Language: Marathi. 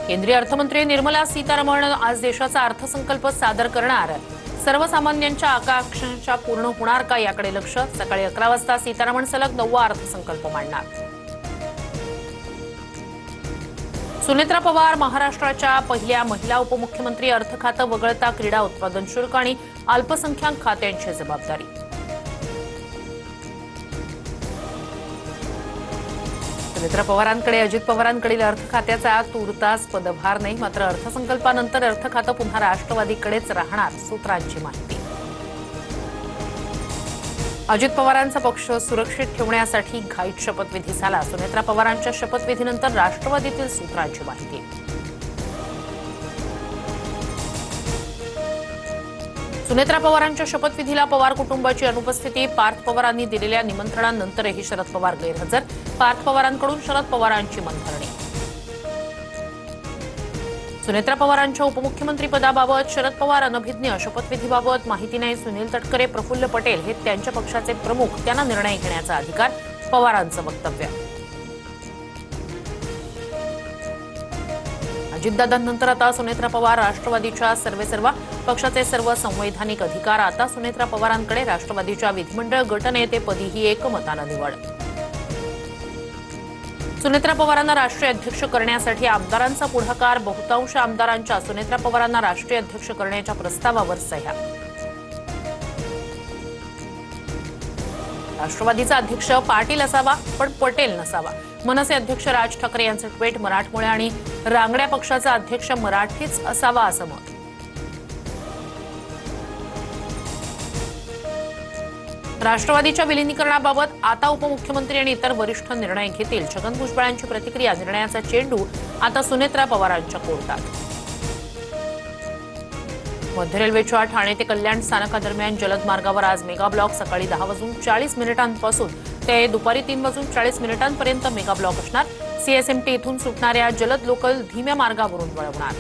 केंद्रीय अर्थमंत्री निर्मला सीतारामन आज देशाचा अर्थसंकल्प सादर करणार। सर्वसामान्यांच्या आकांक्षांच्या पूर्ण होणार का याकडे लक्ष। सकाळी 11 वाजता सीतारामन सलग 9वा अर्थसंकल्प मांडणार। सुनेत्रा पवार महाराष्ट्राच्या पहिल्या महिला उपमुख्यमंत्री। अर्थ खातं वगळता क्रीडा उत्पादन शुल्क आणि अल्पसंख्याक खात्यांची जबाबदारी। सुनेत्रा पवारांकडे अजित पवारांकडील अर्थ खात्याचा तूर्तास पदभार नाही, मात्र अर्थसंकल्पानंतर अर्थ खातं पुन्हा राष्ट्रवादीकडेच राहणार, सूत्रांची माहिती। अजित पवारांचा पक्ष सुरक्षित ठेवण्यासाठी घाईत शपथविधी झाला। सुनेत्रा पवारांच्या शपथविधीनंतर राष्ट्रवादीतील सूत्रांची माहिती। सुनेत्रा पवारांच्या शपथविधीला पवार कुटुंबाची अनुपस्थिती। पार्थ पवारांनी दिलेल्या निमंत्रणानंतरही शरद पवार गैरहजर। पार्थ पवारांकडून शरद पवारांची मनधरणी। सुनेत्रा पवारांच्या उपमुख्यमंत्रीपदाबाबत शरद पवार अनभिज्ञ। शपथविधीबाबत माहिती नाही। सुनील तटकरे, प्रफुल्ल पटेल हे त्यांच्या पक्षाचे प्रमुख, त्यांना निर्णय घेण्याचा अधिकार, पवारांचं वक्तव्य। अजितदादांनंतर आता सुनेत्रा पवार राष्ट्रवादीच्या सर्वेसर्वा। पक्षाचे सर्व संवैधानिक अधिकार आता सुनेत्रा पवारांकडे। राष्ट्रवादीच्या विधिमंडळ गटनेतेपदीही एकमतानं निवड। सुनेत्रा पवारांना राष्ट्रीय अध्यक्ष करण्यासाठी आमदारांचा पुढाकार। बहुतांश आमदारांच्या सुनेत्रा पवारांना राष्ट्रीय अध्यक्ष करण्याच्या प्रस्तावावर सह्या। राष्ट्रवादीचा अध्यक्ष पाटील असावा पण पटेल नसावा। मनसे अध्यक्ष राज ठाकरे यांचं ट्विट। मराठमोळे आणि रांगड्या पक्षाचा अध्यक्ष मराठीच असावा असं मत। राष्ट्रवादीच्या विलिनीकरणाबाबत आता उपमुख्यमंत्री आणि इतर वरिष्ठ निर्णय घेतील। छगन भुजबळांची प्रतिक्रिया। निर्णयाचा चेंडू आता सुनेत्रा पवारांच्या कोर्टात। मध्य रेल्वेच्या ठाणे ते कल्याण स्थानकादरम्यान जलद मार्गावर आज मेगा ब्लॉक। सकाळी 10:40 ते दुपारी 3:40 मेगा ब्लॉक असणार। सीएसएमटी इथून सुटणाऱ्या जलद लोकल धीम्या मार्गावरून वळवणार।